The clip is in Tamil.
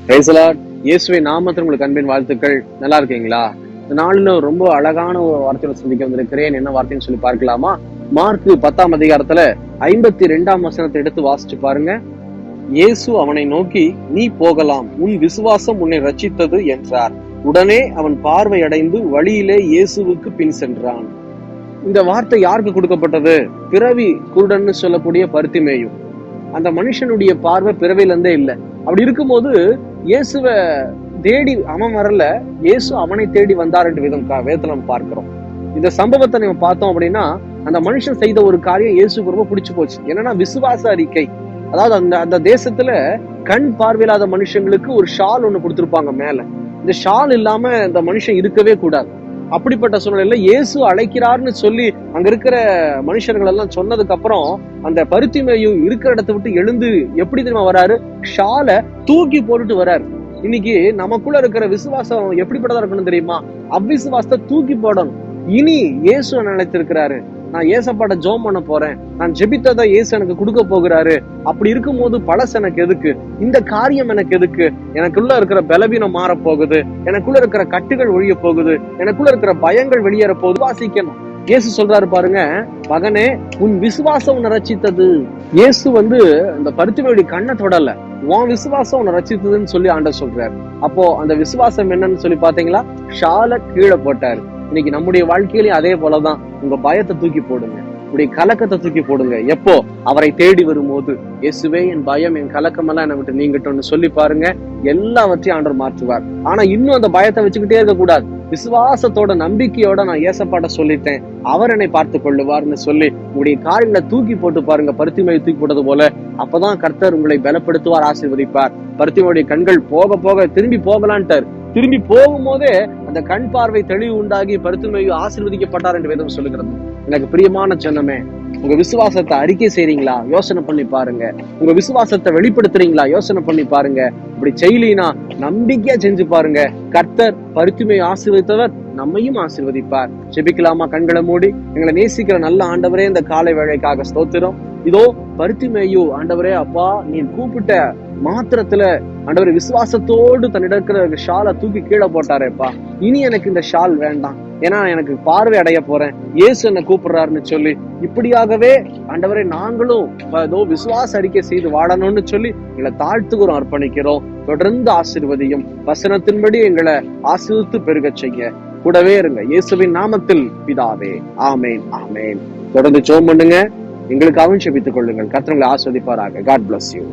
Praise the Lord. இயேசுவின் நாமத்தில் உங்களுக்கு அன்பின் வாழ்த்துக்கள். நல்லா இருக்கீங்களா? இந்த நாளில் ரொம்ப அழகான ஒரு வார்த்தையோட சந்திக்க வந்திருக்கிறேன். என்ன வார்த்தைன்னு சொல்லி பார்க்கலாமா? மார்க் 10ஆம் அதிகாரத்துல 52ஆம் வசனத்தை எடுத்து வாசிச்சு பாருங்க. இயேசு அவனை நோக்கி, நீ போகலாம், உன் விசுவாசம் உன்னை ரட்சித்தது என்றார். உடனே அவன் பார்வை அடைந்து வழியிலே இயேசுவுக்கு பின் சென்றான். இந்த வார்த்தை யாருக்கு கொடுக்கப்பட்டது? பிறவி குருடன்னு சொல்லக்கூடிய பர்த்திமேயு. அந்த மனுஷனுடைய பார்வை பிறவில இருந்தே இல்லை. அப்படி இருக்கும்போது இயேசுவ தேடி அவன் வரல, இயேசு அவனை தேடி வந்தார் என்று வேதத்துல நம்ம பார்க்கிறோம். இந்த சம்பவத்தை நம்ம பார்த்தோம் அப்படின்னா, அந்த மனுஷன் செய்த ஒரு காரியம் இயேசுக்கு ரொம்ப பிடிச்சு போச்சு. என்னன்னா, விசுவாச அறிக்கை. அதாவது அந்த தேசத்துல கண் பார்வையில்லாத மனுஷங்களுக்கு ஒரு ஷால் ஒண்ணு கொடுத்திருப்பாங்க மேல. இந்த ஷால் இல்லாம இந்த மனுஷன் இருக்கவே கூடாது. அப்படிப்பட்ட சூழ்நிலையில இயேசு அழைக்கிறார்னு சொல்லி அங்க இருக்கிற மனுஷர்கள் எல்லாம் சொன்னதுக்கு அப்புறம் அந்த பர்த்திமேயு இருக்கிற இடத்தை விட்டு எழுந்து எப்படி தெரியுமா வராரு? ஷாலை தூக்கி போட்டுட்டு வராரு. இன்னைக்கு நமக்குள்ள இருக்கிற விசுவாசம் எப்படிப்பட்டதா இருக்கணும் தெரியுமா? அவ்விசுவாசத்தை தூக்கி போடணும். இனி இயேசு நினைத்திருக்கிறாரு, நான் ஏசப்பாட்ட ஜெபம் பண்ண போறேன், நான் ஜெபித்ததை இயேசு எனக்கு கொடுக்க போகிறாரு. அப்படி இருக்கும்போது பழசு எனக்கு எதுக்கு? இந்த காரியம் எனக்கு எதுக்கு? எனக்குள்ள இருக்கிற பலவீனம் மாற போகுது, எனக்குள்ள இருக்கிற கட்டுகள் ஒழிய போகுது, எனக்குள்ள இருக்கிற பயங்கள் வெளியேற போகுது. வாசிக்கணும். இயேசு சொல்றாரு பாருங்க, மகனே, உன் விசுவாசம் உன்னை ரட்சித்தது. இயேசு இந்த பர்த்திமேயுடைய கண்ணை தொடல, உன் விசுவாசம் உன்னை ரட்சித்ததுன்னு சொல்லி ஆண்டவர் சொல்றாரு. அப்போ அந்த விசுவாசம் என்னன்னு சொல்லி பாத்தீங்களா? ஷாலை கீழே போட்டாரு. இன்னைக்கு நம்முடைய வாழ்க்கையிலேயும் அதே போலதான். உங்க பயத்தை தூக்கி போடுங்க, உடைய கலக்கத்தை தூக்கி போடுங்க. எப்போ? அவரை தேடி வரும்போது, இயேசுவே என் பயம் என் கலக்கம் எல்லாம் என்னை விட்டு நீங்கட்டும்னு சொல்லி பாருங்க, எல்லாவற்றையும் ஆண்டவர் மாற்றுவார். ஆனா இன்னும் அந்த பயத்தை வச்சுக்கிட்டே இருக்க கூடாது. விசுவாசத்தோட நம்பிக்கையோட நான் ஏசப்பாட்ட சொல்லிட்டேன், அவர் என்னை பார்த்து கொள்ளுவார்னு சொல்லி உங்களுடைய காரியங்களை தூக்கி போட்டு பாருங்க. பர்த்திமேயு தூக்கி போட்டது போல. அப்பதான் கர்த்தர் உங்களை பலப்படுத்துவார், ஆசீர்வதிப்பார். பர்த்திமேயுடைய கண்கள் போக போக திரும்பி போகலான்ட்டார். திரும்பி போகும்போதே அந்த கண் பார்வை தெளிவு உண்டாகி பர்த்திமேயு ஆசீர்வதிக்கப்பட்டார் என்று வேதம் சொல்லுகிறது. எனக்கு பிரியமான ஜனமே, உங்க விசுவாசத்தை அறிக்கை செய்றீங்களா? யோசனை பண்ணி பாருங்க. உங்க விசுவாசத்தை வெளிப்படுத்துறீங்களா? யோசனை பண்ணி பாருங்க. இப்படி செய்யலினா நம்பிக்கையா செஞ்சு பாருங்க. கர்த்தர் பர்த்திமேயு ஆசீர்வதித்தவர் நம்மையும் ஆசீர்வதிப்பார். ஜெபிக்கலாமா? கண்களை மூடி. எங்களை நேசிக்கிற நல்ல ஆண்டவரே, இந்த காலை வேளைக்காக ஸ்தோத்திரம். இதோ பர்த்திமேயு, ஆண்டவரே அப்பா, நீ கூப்பிட்ட மாத்திரத்துல ஆண்டவரே விசுவாசத்தோடு தன்னிடம் இருக்கிற ஷாலை தூக்கி கீழே போட்டாரேப்பா. இனி எனக்கு இந்த ஷால் வேண்டாம், ஏன்னா எனக்கு பார்வை அடைய போறேன், இயேசு என்னை கூப்பிடுறாருன்னு சொல்லி இப்படியாகவே ஆண்டவரே நாங்களும் ஏதோ விசுவாச அறிக்கை செய்து வாழணும்னு சொல்லி எங்களை தாழ்த்துகிறோம், அர்ப்பணிக்கிறோம். தொடர்ந்து ஆசீர்வதியும், வசனத்தின்படி எங்களை ஆசீர்வித்து பெருக செய்ய கூடவே இருங்க. இயேசுவின் நாமத்தில் பிதாவே, ஆமேன், ஆமேன். தொடர்ந்து ஜெபம் பண்ணுங்க, எங்களுக்காகவும் ஜெபித்துக் கொள்ளுங்கள். கர்த்தர் உங்களை ஆசீர்வதிப்பாராக. God bless you.